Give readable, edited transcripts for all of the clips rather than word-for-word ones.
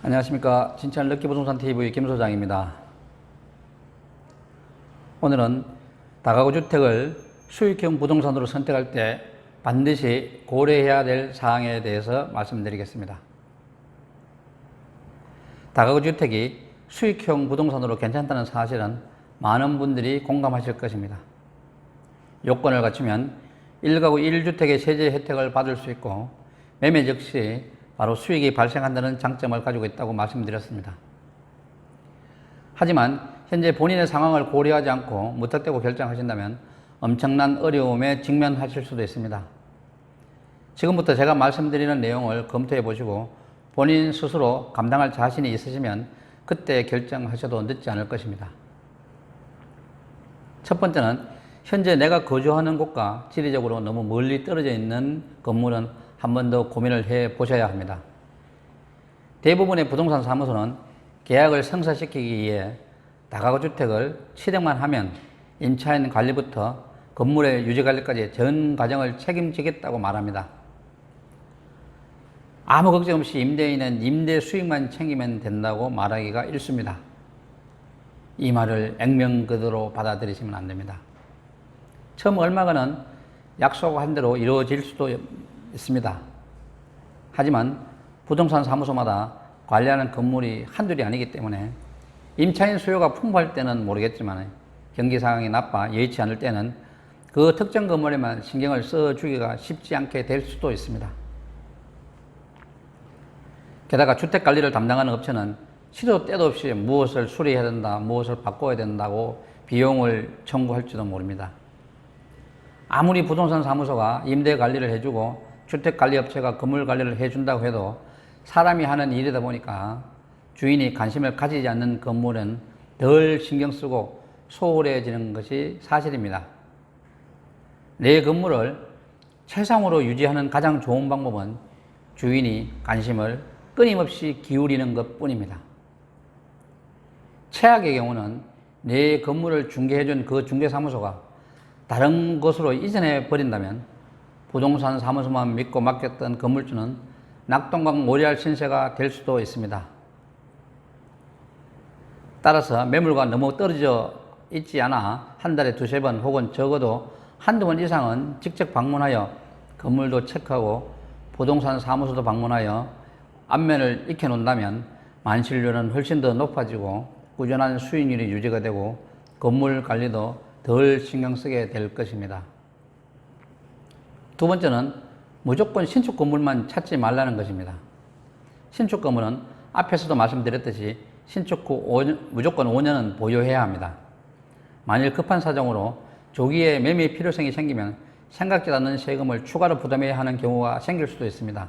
안녕하십니까. 진천 럭키부동산TV 김 소장입니다. 오늘은 다가구 주택을 수익형 부동산으로 선택할 때 반드시 고려해야 될 사항에 대해서 말씀드리겠습니다. 다가구 주택이 수익형 부동산으로 괜찮다는 사실은 많은 분들이 공감하실 것입니다. 요건을 갖추면 1가구 1주택의 세제 혜택을 받을 수 있고 매매 즉시 바로 수익이 발생한다는 장점을 가지고 있다고 말씀드렸습니다. 하지만 현재 본인의 상황을 고려하지 않고 무턱대고 결정하신다면 엄청난 어려움에 직면하실 수도 있습니다. 지금부터 제가 말씀드리는 내용을 검토해 보시고 본인 스스로 감당할 자신이 있으시면 그때 결정하셔도 늦지 않을 것입니다. 첫 번째는 현재 내가 거주하는 곳과 지리적으로 너무 멀리 떨어져 있는 건물은 한 번 더 고민을 해 보셔야 합니다. 대부분의 부동산 사무소는 계약을 성사시키기 위해 다가구 주택을 취득만 하면 임차인 관리부터 건물의 유지 관리까지 전 과정을 책임지겠다고 말합니다. 아무 걱정 없이 임대인은 임대 수익만 챙기면 된다고 말하기가 일쑤입니다. 이 말을 액면 그대로 받아들이시면 안 됩니다. 처음 얼마간은 약속한 대로 이루어질 수도 있습니다. 하지만 부동산 사무소마다 관리하는 건물이 한둘이 아니기 때문에 임차인 수요가 풍부할 때는 모르겠지만 경기 상황이 나빠 여의치 않을 때는 그 특정 건물에만 신경을 써주기가 쉽지 않게 될 수도 있습니다. 게다가 주택관리를 담당하는 업체는 시도 때도 없이 무엇을 수리해야 된다, 무엇을 바꿔야 된다고 비용을 청구할지도 모릅니다. 아무리 부동산 사무소가 임대 관리를 해주고 주택관리업체가 건물 관리를 해준다고 해도 사람이 하는 일이다 보니까 주인이 관심을 가지지 않는 건물은 덜 신경 쓰고 소홀해지는 것이 사실입니다. 내 건물을 최상으로 유지하는 가장 좋은 방법은 주인이 관심을 끊임없이 기울이는 것 뿐입니다. 최악의 경우는 내 건물을 중개해준 그 중개사무소가 다른 곳으로 이전해 버린다면 부동산 사무소만 믿고 맡겼던 건물주는 낙동강 오리알 신세가 될 수도 있습니다. 따라서 매물과 너무 떨어져 있지 않아 한 달에 두세 번 혹은 적어도 한두 번 이상은 직접 방문하여 건물도 체크하고 부동산 사무소도 방문하여 안면을 익혀놓는다면 만실료는 훨씬 더 높아지고 꾸준한 수익률이 유지가 되고 건물 관리도 덜 신경 쓰게 될 것입니다. 두 번째는 무조건 신축 건물만 찾지 말라는 것입니다. 신축 건물은 앞에서도 말씀드렸듯이 신축 후 무조건 5년은 보유해야 합니다. 만일 급한 사정으로 조기에 매매 필요성이 생기면 생각지도 않는 세금을 추가로 부담해야 하는 경우가 생길 수도 있습니다.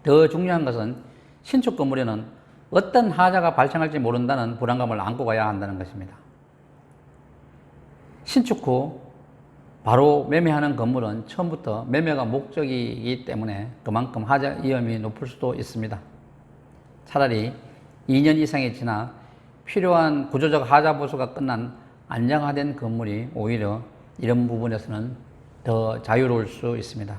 더 중요한 것은 신축 건물에는 어떤 하자가 발생할지 모른다는 불안감을 안고 가야 한다는 것입니다. 신축 후 바로 매매하는 건물은 처음부터 매매가 목적이기 때문에 그만큼 하자 위험이 높을 수도 있습니다. 차라리 2년 이상이 지나 필요한 구조적 하자 보수가 끝난 안정화된 건물이 오히려 이런 부분에서는 더 자유로울 수 있습니다.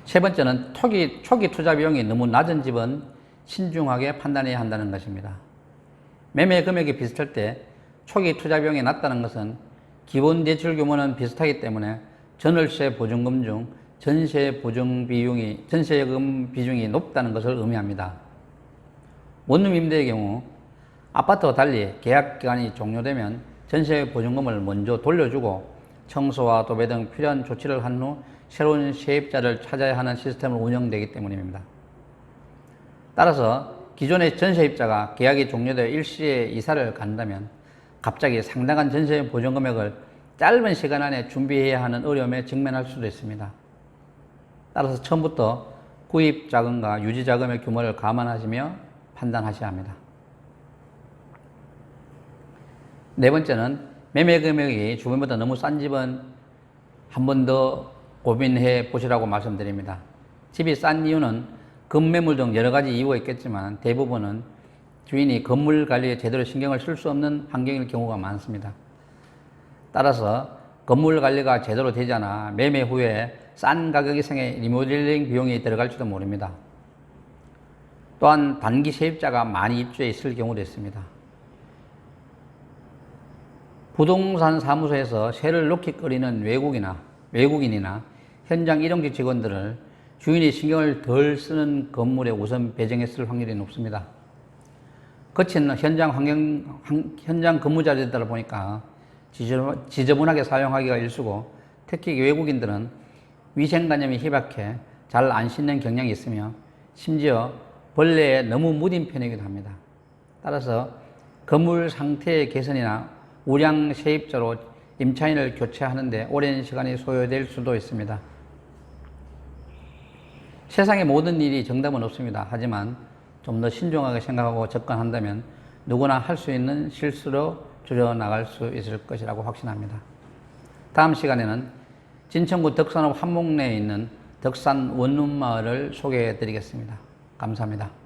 세 번째는 초기 투자 비용이 너무 낮은 집은 신중하게 판단해야 한다는 것입니다. 매매 금액이 비슷할 때 초기 투자 비용이 낮다는 것은 기본 대출 규모는 비슷하기 때문에 전월세 보증금 중 전세금 비중이 높다는 것을 의미합니다. 원룸 임대의 경우 아파트와 달리 계약 기간이 종료되면 전세 보증금을 먼저 돌려주고 청소와 도배 등 필요한 조치를 한 후 새로운 세입자를 찾아야 하는 시스템을 운영되기 때문입니다. 따라서 기존의 전세입자가 계약이 종료되어 일시에 이사를 간다면 갑자기 상당한 전세 보증 금액을 짧은 시간 안에 준비해야 하는 어려움에 직면할 수도 있습니다. 따라서 처음부터 구입 자금과 유지 자금의 규모를 감안하시며 판단하셔야 합니다. 네 번째는 매매 금액이 주변보다 너무 싼 집은 한 번 더 고민해 보시라고 말씀드립니다. 집이 싼 이유는 급매물 등 여러 가지 이유가 있겠지만 대부분은 주인이 건물 관리에 제대로 신경을 쓸 수 없는 환경일 경우가 많습니다. 따라서 건물 관리가 제대로 되지 않아 매매 후에 싼 가격이 생겨 리모델링 비용이 들어갈지도 모릅니다. 또한 단기 세입자가 많이 입주해 있을 경우도 있습니다. 부동산 사무소에서 세를 록킥거리는 외국인이나 현장 일용직 직원들을 주인이 신경을 덜 쓰는 건물에 우선 배정했을 확률이 높습니다. 거친 현장 근무자들이다 보니까 지저분하게 사용하기가 일쑤고, 특히 외국인들은 위생관념이 희박해 잘 안 씻는 경향이 있으며 심지어 벌레에 너무 무딘 편이기도 합니다. 따라서 건물 상태의 개선이나 우량 세입자로 임차인을 교체하는데 오랜 시간이 소요될 수도 있습니다. 세상의 모든 일이 정답은 없습니다. 하지만 좀 더 신중하게 생각하고 접근한다면 누구나 할 수 있는 실수로 줄여나갈 수 있을 것이라고 확신합니다. 다음 시간에는 진천구 덕산읍 한목내에 있는 덕산 원룸마을을 소개해 드리겠습니다. 감사합니다.